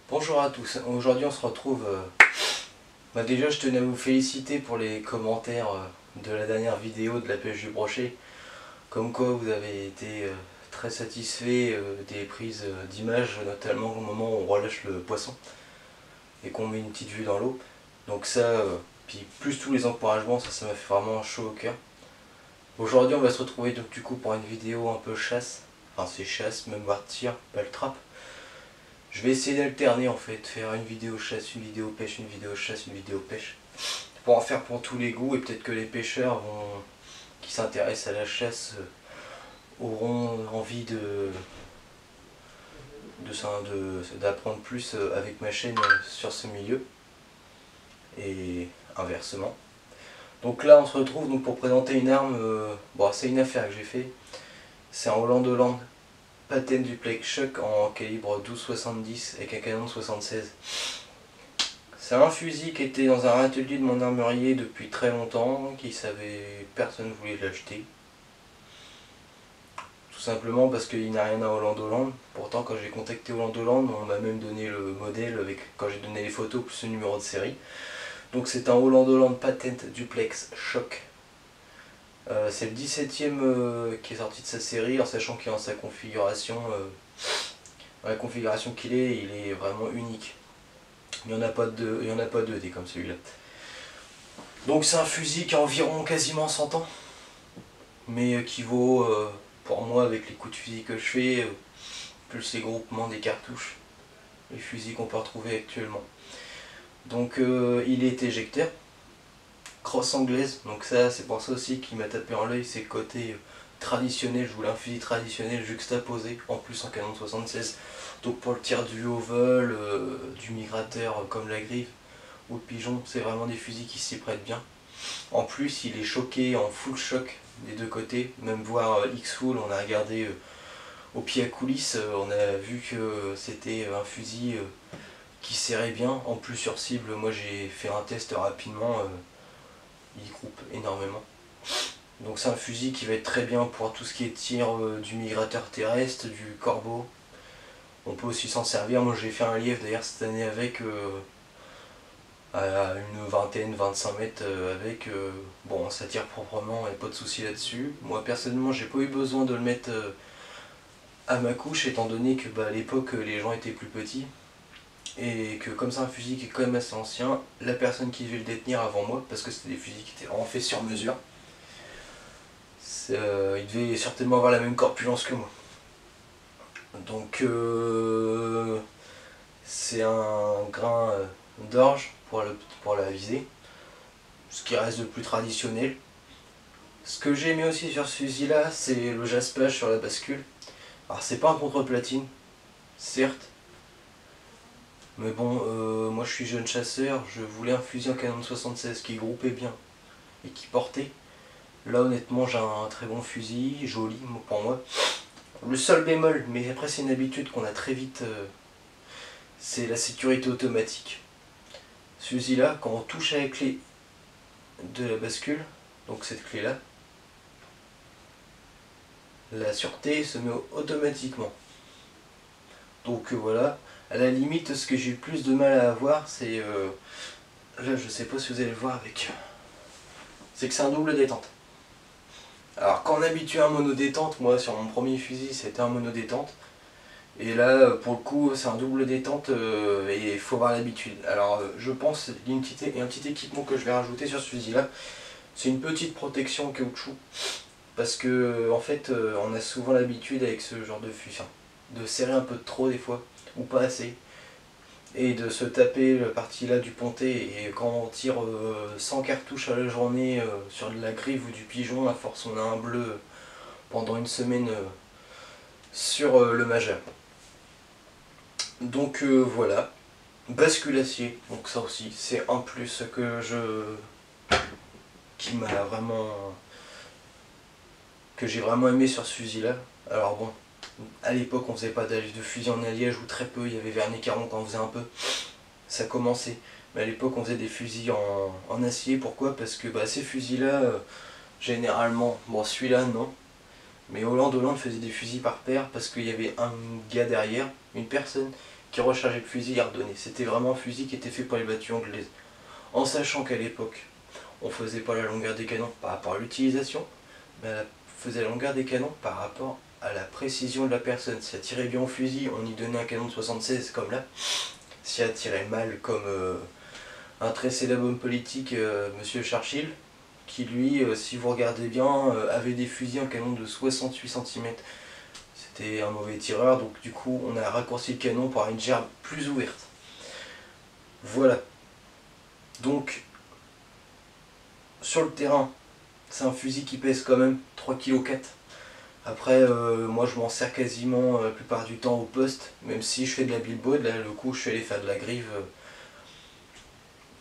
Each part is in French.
Bonjour à tous, aujourd'hui on se retrouve, déjà je tenais à vous féliciter pour les commentaires de la dernière vidéo de la pêche du brochet, comme quoi vous avez été très satisfait des prises d'images, notamment au moment où on relâche le poisson et qu'on met une petite vue dans l'eau. Donc ça, puis plus tous les encouragements, ça m'a fait vraiment chaud au cœur. Aujourd'hui on va se retrouver donc du coup pour une vidéo un peu chasse, enfin c'est chasse, même voire tir, pas le trap. Je vais essayer d'alterner en fait, faire une vidéo chasse, une vidéo pêche, une vidéo chasse, une vidéo pêche. Pour en faire pour tous les goûts et peut-être que les pêcheurs qui s'intéressent à la chasse auront envie d'apprendre plus avec ma chaîne sur ce milieu. Et inversement. Donc là on se retrouve donc pour présenter une arme, bon c'est une affaire que j'ai fait. C'est un Holland Holland Patent Duplex Shock en calibre 12-70 avec un canon de 76. C'est un fusil qui était dans un atelier de mon armurier depuis très longtemps, personne ne voulait l'acheter. Tout simplement parce qu'il n'a rien à Holland Holland. Pourtant quand j'ai contacté Holland Holland, on m'a même donné le modèle quand j'ai donné les photos plus le numéro de série. Donc c'est un Holland Holland Patent Duplex Shock. C'est le 17ème qui est sorti de sa série, en sachant qu'il est dans sa configuration. Dans la configuration qu'il est, il est vraiment unique. Il n'y en a pas deux des comme celui-là. Donc c'est un fusil qui a environ quasiment 100 ans, mais qui vaut, pour moi avec les coups de fusil que je fais, plus les groupements des cartouches, les fusils qu'on peut retrouver actuellement. Donc il est éjecteur, crosse anglaise, donc ça c'est pour ça aussi qu'il m'a tapé en l'œil, c'est le côté traditionnel, je voulais un fusil traditionnel juxtaposé, en plus en canon de 76. Donc pour le tir du haut vol, du migrateur comme la griffe ou le pigeon, c'est vraiment des fusils qui s'y prêtent bien. En plus il est choqué en full choc des deux côtés, même voir X-Full, on a regardé au pied à coulisses, on a vu que c'était un fusil qui serrait bien, en plus sur cible, moi j'ai fait un test rapidement, il groupe énormément. Donc c'est un fusil qui va être très bien pour tout ce qui est tir du migrateur terrestre, du corbeau. On peut aussi s'en servir, moi j'ai fait un lièvre d'ailleurs cette année avec, à une vingtaine, 25 mètres avec, bon ça tire proprement, il n'y a pas de souci là-dessus. Moi personnellement j'ai pas eu besoin de le mettre à ma couche étant donné que à l'époque les gens étaient plus petits. Et que comme c'est un fusil qui est quand même assez ancien, la personne qui devait le détenir avant moi, parce que c'était des fusils qui étaient vraiment faits sur mesure, il devait certainement avoir la même corpulence que moi. Donc c'est un grain d'orge pour la visée, ce qui reste de plus traditionnel. Ce que j'ai aimé aussi sur ce fusil là, c'est le jaspage sur la bascule. Alors c'est pas un contre-platine, certes, mais bon, moi je suis jeune chasseur, je voulais un fusil en canon de 76 qui groupait bien et qui portait. Là honnêtement j'ai un très bon fusil, joli pour moi. Le seul bémol, mais après c'est une habitude qu'on a très vite, c'est la sécurité automatique. Ce fusil là, quand on touche à la clé de la bascule, donc cette clé là, la sûreté se met automatiquement. Donc voilà, à la limite ce que j'ai le plus de mal à avoir c'est, là je sais pas si vous allez le voir avec, c'est que c'est un double détente. Alors quand on est habitué à un mono détente, moi sur mon premier fusil c'était un mono détente, et là pour le coup c'est un double détente et il faut avoir l'habitude. Alors je pense qu'il y a un petit équipement que je vais rajouter sur ce fusil là, c'est une petite protection en caoutchouc, parce que en fait on a souvent l'habitude avec ce genre de fusil de serrer un peu de trop des fois, ou pas assez, et de se taper la partie là du pontet, et quand on tire 100 cartouches à la journée sur de la grive ou du pigeon, à force on a un bleu pendant une semaine sur le majeur. Donc voilà, bascule acier, donc ça aussi c'est un plus qui m'a vraiment, que j'ai vraiment aimé sur ce fusil là. Alors bon, à l'époque on faisait pas de fusil en alliage, ou très peu, il y avait Vernet 40 quand on faisait un peu, ça commençait. Mais à l'époque on faisait des fusils en acier, pourquoi? Parce que ces fusils là, généralement, bon celui-là non, mais Holland faisait des fusils par paire parce qu'il y avait un gars derrière, une personne qui rechargeait le fusil et redonnait. C'était vraiment un fusil qui était fait pour les bataillons anglaises. En sachant qu'à l'époque, on faisait pas la longueur des canons par rapport à l'utilisation, mais on faisait la longueur des canons par rapport à la précision de la personne. Si elle tirait bien au fusil, on y donnait un canon de 76 comme là. Si elle tirait mal, comme un très célèbre homme politique, Monsieur Churchill, qui lui, si vous regardez bien, avait des fusils en canon de 68 cm. C'était un mauvais tireur, donc du coup on a raccourci le canon pour avoir une gerbe plus ouverte. Voilà. Donc, sur le terrain, c'est un fusil qui pèse quand même 3,4 kg. Après, moi je m'en sers quasiment la plupart du temps au poste, même si je fais de la bilbaude. Là, le coup, je suis allé faire de la grive.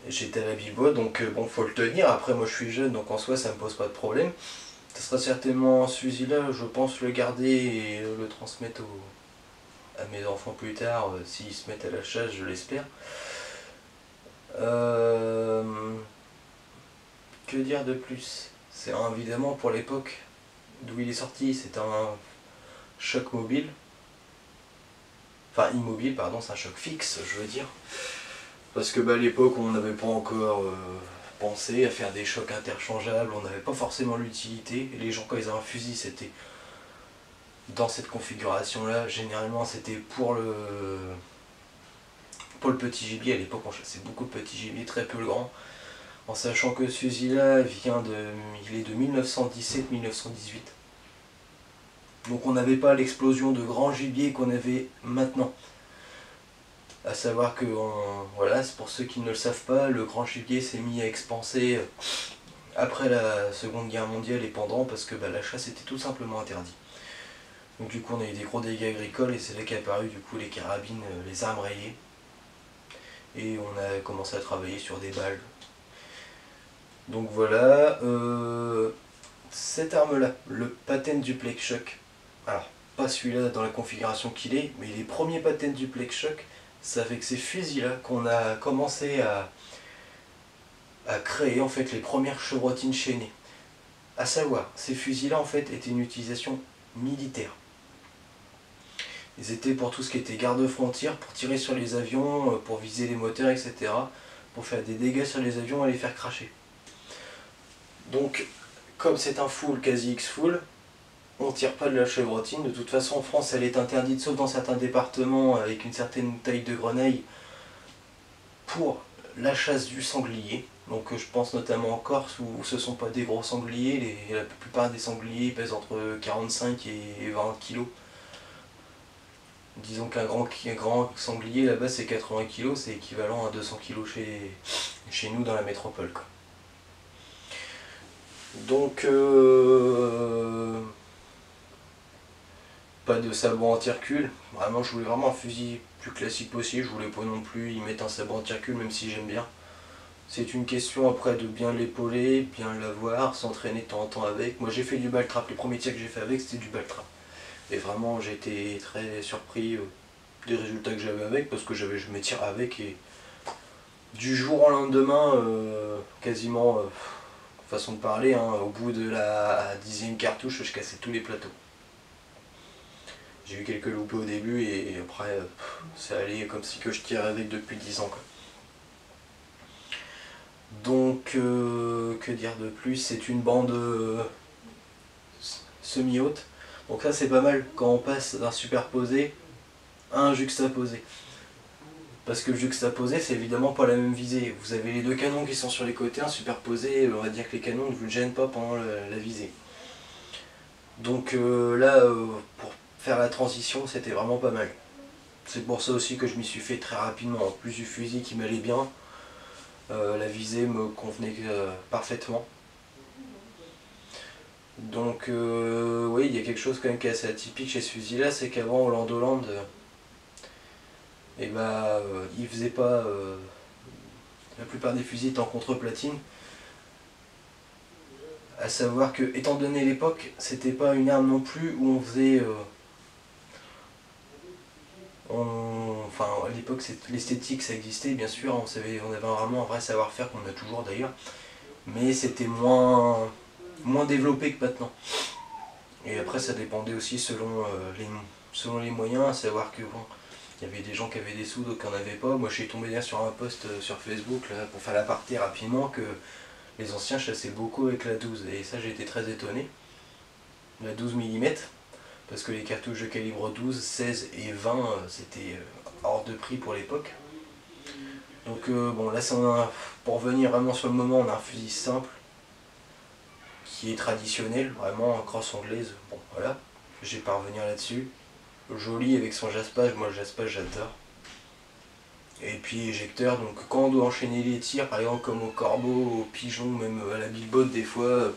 J'étais à la bilbaude, donc bon, faut le tenir. Après, moi je suis jeune, donc en soi, ça me pose pas de problème. Ce sera certainement ce fusil-là, je pense le garder et le transmettre à mes enfants plus tard, s'ils se mettent à la chasse, je l'espère. Que dire de plus? C'est évidemment pour l'époque d'où il est sorti, c'est un choc mobile. Enfin immobile, pardon, c'est un choc fixe, je veux dire. Parce que à l'époque on n'avait pas encore pensé à faire des chocs interchangeables, on n'avait pas forcément l'utilité. Et les gens quand ils avaient un fusil c'était dans cette configuration là, généralement c'était pour le petit gibier. À l'époque on chassait beaucoup de petits gibiers, très peu le grand. En sachant que ce fusil là il est de 1917-1918. Donc on n'avait pas l'explosion de grands gibiers qu'on avait maintenant. À savoir que, voilà, c'est pour ceux qui ne le savent pas, le grand gibier s'est mis à expanser après la Seconde Guerre mondiale et pendant, parce que la chasse était tout simplement interdite. Donc du coup on a eu des gros dégâts agricoles et c'est là qu'est apparu du coup les carabines, les armes rayées. Et on a commencé à travailler sur des balles. Donc voilà, cette arme-là, le Patent Duplex Shock, alors pas celui-là dans la configuration qu'il est, mais les premiers Patent Duplex Shock, c'est avec ces fusils-là qu'on a commencé à créer en fait les premières chevrotines chaînées. À savoir, ces fusils-là en fait étaient une utilisation militaire. Ils étaient pour tout ce qui était garde-frontière, pour tirer sur les avions, pour viser les moteurs, etc. Pour faire des dégâts sur les avions et les faire cracher. Donc, comme c'est un full, quasi X-full, on ne tire pas de la chevrotine. De toute façon, en France, elle est interdite, sauf dans certains départements avec une certaine taille de grenaille, pour la chasse du sanglier. Donc je pense notamment en Corse où ce ne sont pas des gros sangliers, la plupart des sangliers pèsent entre 45 et 20 kg. Disons qu'un grand sanglier là-bas c'est 80 kg, c'est équivalent à 200 kg chez nous dans la métropole, quoi. Donc pas de sabot anti-recul, vraiment je voulais vraiment un fusil plus classique possible, je voulais pas non plus y mettre un sabot anti-recul même si j'aime bien. C'est une question après de bien l'épauler, bien l'avoir, s'entraîner de temps en temps avec. Moi j'ai fait du ball trap, les premiers tirs que j'ai fait avec c'était du ball trap. Et vraiment j'ai été très surpris des résultats que j'avais avec, parce que je me tire avec et du jour au lendemain, quasiment, façon de parler, hein, au bout de la 10e cartouche je cassais tous les plateaux. J'ai eu quelques loupés au début et après c'est allé comme si que je tirais avec depuis 10 ans, quoi. Donc que dire de plus, c'est une bande semi-haute. Donc ça c'est pas mal quand on passe d'un superposé à un juxtaposé. Parce que le juxtaposé c'est évidemment pas la même visée. Vous avez les deux canons qui sont sur les côtés, un superposé, on va dire que les canons ne vous gênent pas pendant la visée. Donc là, pour faire la transition, c'était vraiment pas mal. C'est pour ça aussi que je m'y suis fait très rapidement. En plus du fusil qui m'allait bien, la visée me convenait parfaitement. Donc oui, il y a quelque chose quand même qui est assez atypique chez ce fusil là, c'est qu'avant au Land il faisait pas, la plupart des fusils étaient en contre-platine. À savoir que, étant donné l'époque, c'était pas une arme non plus où on faisait enfin à l'époque l'esthétique ça existait bien sûr, on avait vraiment un vrai savoir-faire qu'on a toujours d'ailleurs, mais c'était moins développé que maintenant. Et après ça dépendait aussi selon les moyens, à savoir que bon, Il y avait des gens qui avaient des sous, d'autres qui n'en avaient pas. Moi je suis tombé bien sur un post sur Facebook là, pour faire l'aparté rapidement que les anciens chassaient beaucoup avec la 12. Et ça j'ai été très étonné. La 12 mm. Parce que les cartouches de calibre 12, 16 et 20 c'était hors de prix pour l'époque. Donc bon là pour revenir vraiment sur le moment, on a un fusil simple qui est traditionnel, vraiment en crosse anglaise. Bon voilà, je vais pas revenir là-dessus. Joli avec son jaspage, moi le jaspage j'adore. Et puis éjecteur, donc quand on doit enchaîner les tirs, par exemple comme au corbeau, au pigeon, même à la bilbotte des fois,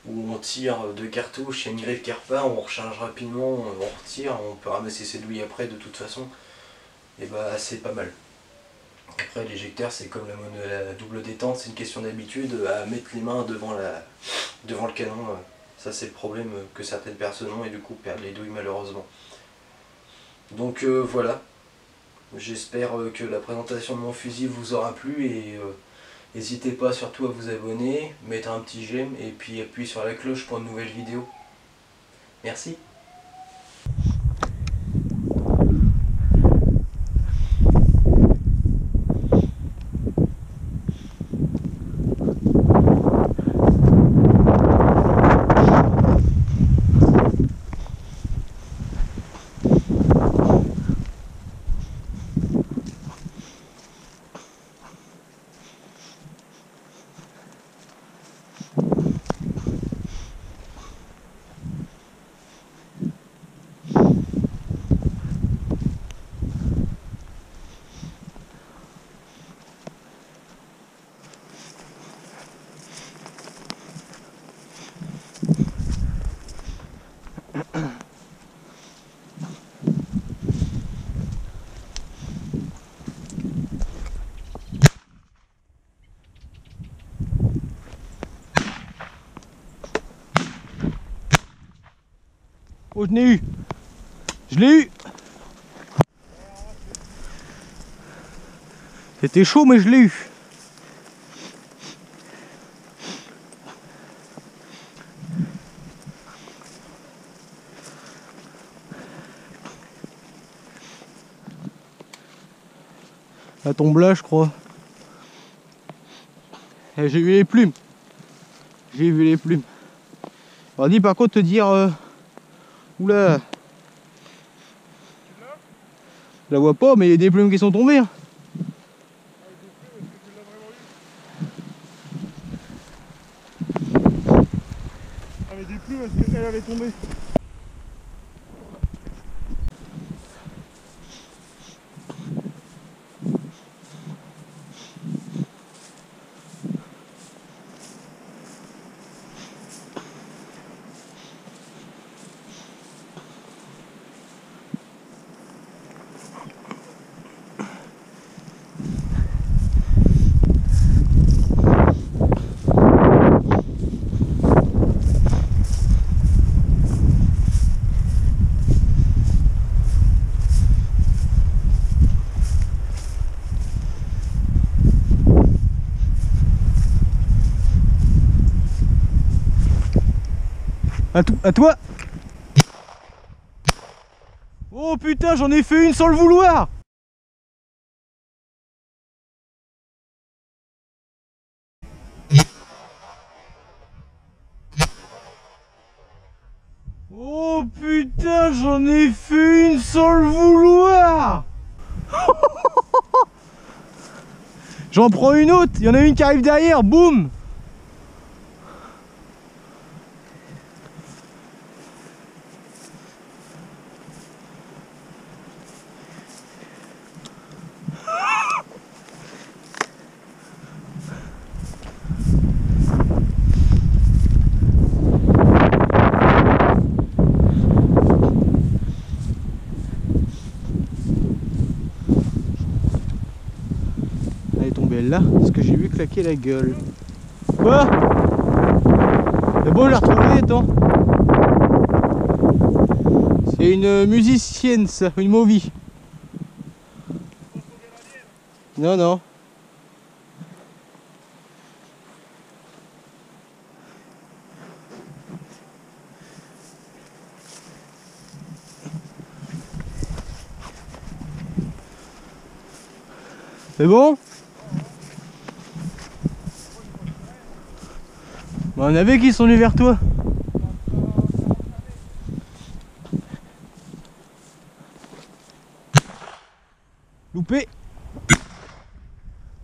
où on tire deux cartouches, il y a une griffe qui repart, on recharge rapidement, on retire, on peut ramasser ses douilles après de toute façon, et bah c'est pas mal. Après l'éjecteur c'est comme la double détente, c'est une question d'habitude à mettre les mains devant le canon. Ça c'est le problème que certaines personnes ont et du coup perdent les douilles malheureusement. Donc voilà, j'espère que la présentation de mon fusil vous aura plu et n'hésitez pas surtout à vous abonner, mettre un petit j'aime et puis appuyer sur la cloche pour une nouvelle vidéo. Merci. Oh, je l'ai eu. Je l'ai eu. C'était chaud, mais je l'ai eu. Elle tombe là, je crois. J'ai vu les plumes. J'ai vu les plumes. On dit par contre te dire... Oula. Je la vois pas, mais il y a des plumes qui sont tombées. Hein. Ah mais des plumes, est-ce qu'elle avait tombé? À toi. Oh putain, j'en ai fait une sans le vouloir. Oh putain, j'en ai fait une sans le vouloir. J'en prends une autre, il y en a une qui arrive derrière, boum. Elle est tombée là, parce que j'ai vu claquer la gueule. Quoi? C'est bon, je l'ai retrouvée, attends. C'est une musicienne, ça, une movie. Non, non. C'est bon? Bah, on avait qui sont venus vers toi? Loupé!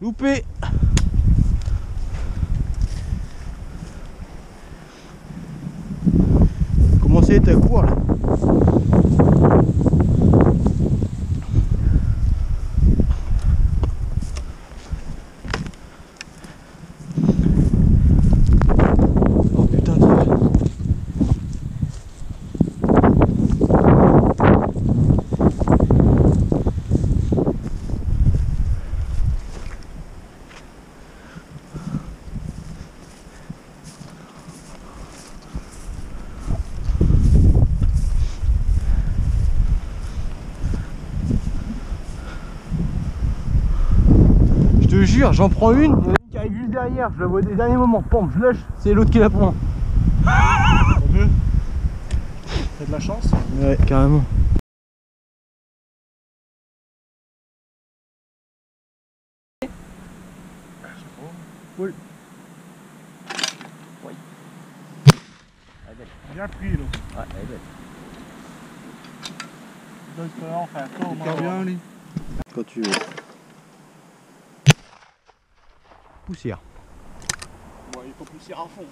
Loupé! Commencez à être à court là. Oh putain de... Je te jure, j'en prends une, il y en a une qui arrive juste derrière, je la vois des derniers moments, pam, je lâche, c'est l'autre qui la prend. T'as de la chance. Ouais, carrément. Oui. Oui. Bien pris là. Ouais, elle est belle. Donne ce qu'on fait un tour. Il bien lui. Quand tu veux. Poussière. Ouais, il faut pousser à fond.